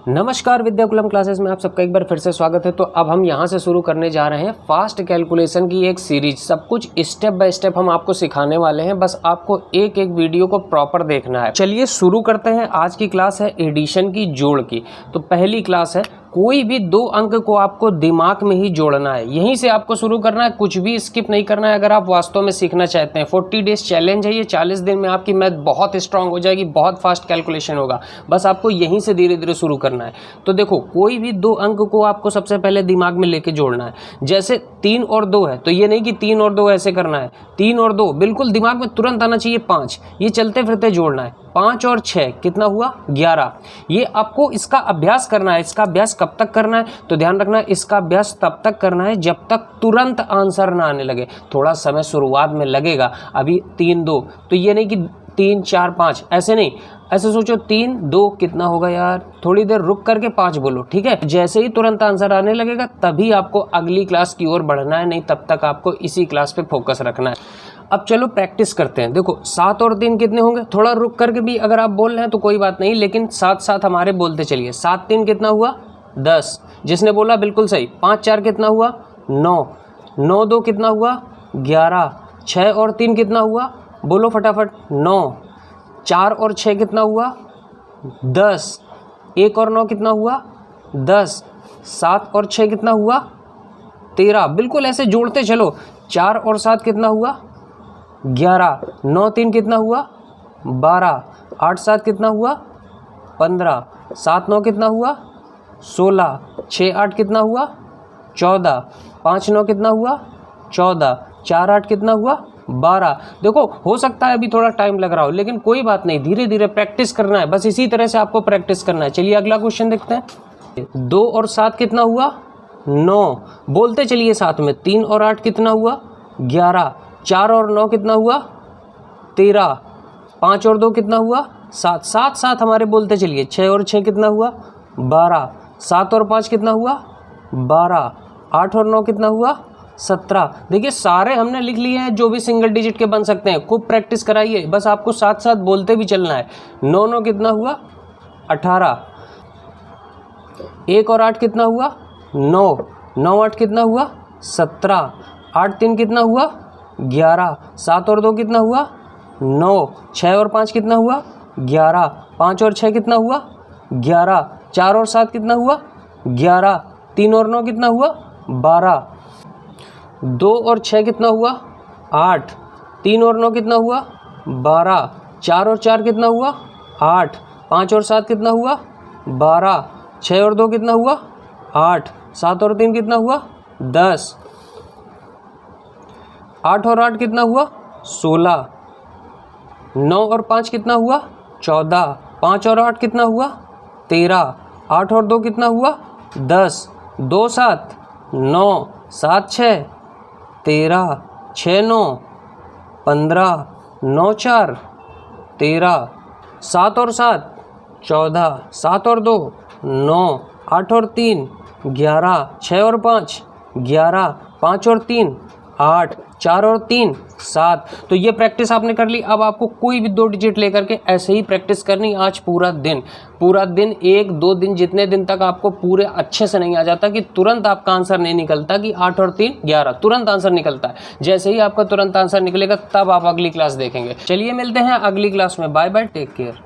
नमस्कार, विद्याकुलम क्लासेस में आप सबका एक बार फिर से स्वागत है। तो अब हम यहाँ से शुरू करने जा रहे हैं फास्ट कैलकुलेशन की एक सीरीज। सब कुछ स्टेप बाय स्टेप हम आपको सिखाने वाले हैं, बस आपको एक एक वीडियो को प्रॉपर देखना है। चलिए शुरू करते हैं। आज की क्लास है एडिशन की, जोड़ की। तो पहली क्लास है, कोई भी दो अंक को आपको दिमाग में ही जोड़ना है। यहीं से आपको शुरू करना है, कुछ भी स्किप नहीं करना है। अगर आप वास्तव में सीखना चाहते हैं, 40 डेज चैलेंज है ये। 40 दिन में आपकी मैथ बहुत स्ट्रांग हो जाएगी, बहुत फास्ट कैलकुलेशन होगा। बस आपको यहीं से धीरे धीरे शुरू करना है। तो देखो, कोई भी दो अंक को आपको सबसे पहले दिमाग में लेके जोड़ना है। जैसे 3 और 2 है, तो ये नहीं कि 3 और 2 ऐसे करना है। 3 और 2 बिल्कुल दिमाग में तुरंत आना चाहिए। 5 ये चलते फिरते जोड़ना है। 5 और 6 कितना हुआ? 11। ये आपको इसका अभ्यास करना है। इसका अभ्यास कब तक करना है? तो ध्यान रखना, इसका अभ्यास तब तक करना है जब तक तुरंत आंसर ना आने लगे। थोड़ा समय शुरुआत में लगेगा। अभी 3 2, तो ये नहीं कि 3 4 5 ऐसे नहीं। ऐसे सोचो 3 2 कितना होगा यार, थोड़ी देर रुक करके 5 बोलो, ठीक है। जैसे ही तुरंत आंसर आने लगेगा तभी आपको अगली क्लास की ओर बढ़ना है, नहीं तब तक आपको इसी क्लास पे फोकस रखना है। अब चलो प्रैक्टिस करते हैं। देखो 7 और 3 कितने होंगे? थोड़ा रुक करके भी अगर आप बोल रहे हैं तो कोई बात नहीं, लेकिन साथ साथ हमारे बोलते चलिए। 7 3 कितना हुआ? 10। जिसने बोला बिल्कुल सही। 5 4 कितना हुआ? 9। 9 2 कितना हुआ? 11। 6 और 3 कितना हुआ? बोलो फटाफट। 9। 4 और 6 कितना हुआ? 10। 1 और 9 कितना हुआ? 10। 7 और 6 कितना हुआ? 13। बिल्कुल ऐसे जोड़ते चलो। 4 और 7 कितना हुआ? 11। 9 3 कितना हुआ? 12। 8 7 कितना हुआ? 15। 7 9 कितना हुआ? 16। 6 8 कितना हुआ? 14। 5 9 कितना हुआ? 14। 4 8 कितना हुआ? 12। देखो हो सकता है अभी थोड़ा टाइम लग रहा हो, लेकिन कोई बात नहीं, धीरे धीरे प्रैक्टिस करना है। बस इसी तरह से आपको प्रैक्टिस करना है। चलिए अगला क्वेश्चन देखते हैं। 2 और 7 कितना हुआ? 9। बोलते चलिए साथ में। 3 और 8 कितना हुआ? 11। 4 और 9 कितना हुआ? 13। 5 और 2 कितना हुआ? 7। साथ साथ हमारे बोलते चलिए। 6 और 6 कितना हुआ? 12। 7 और 5 कितना हुआ? 12। 8 और 9 कितना हुआ? 17। देखिए सारे हमने लिख लिए हैं जो भी सिंगल डिजिट के बन सकते हैं। खूब प्रैक्टिस कराइए, बस आपको साथ साथ बोलते भी चलना है। 9 9 कितना हुआ? 18। 1 और 8 कितना हुआ? 9। 9 8 कितना हुआ? 17। 8 3 कितना हुआ? 11। 7 और 2 कितना हुआ? 9। 6 और 5 कितना हुआ? 11। 5 और 6 कितना हुआ? 11। 4 और 7 कितना हुआ? 11। 3 और 9 कितना हुआ? 12। 2 और 6 कितना हुआ? 8। 3 और 9 कितना हुआ? 12। 4 और 4 कितना हुआ? 8। 5 और 7 कितना हुआ? 12। 6 और 2 कितना हुआ? 8। 7 और 3 कितना हुआ? 10। 8 और 8 कितना हुआ? 16। 9 और 5 कितना हुआ? 14। 5 और 8 कितना हुआ? 13। 8 और 2 कितना हुआ? 10। 2 7 9 7 6 13। 6 9 15। 9 4 13। 7 और 7 14। 7 और 2 9। 8 और 3 11। 6 और 5 11। 5 और 3 8। 4 और 3 7। तो ये प्रैक्टिस आपने कर ली। अब आपको कोई भी 2 डिजिट लेकर के ऐसे ही प्रैक्टिस करनी। आज पूरा दिन 1 2 दिन, जितने दिन तक आपको पूरे अच्छे से नहीं आ जाता कि तुरंत आपका आंसर नहीं निकलता कि 8 और 3 11, तुरंत आंसर निकलता है। जैसे ही आपका तुरंत आंसर निकलेगा तब आप अगली क्लास देखेंगे। चलिए मिलते हैं अगली क्लास में। Bye bye, take care.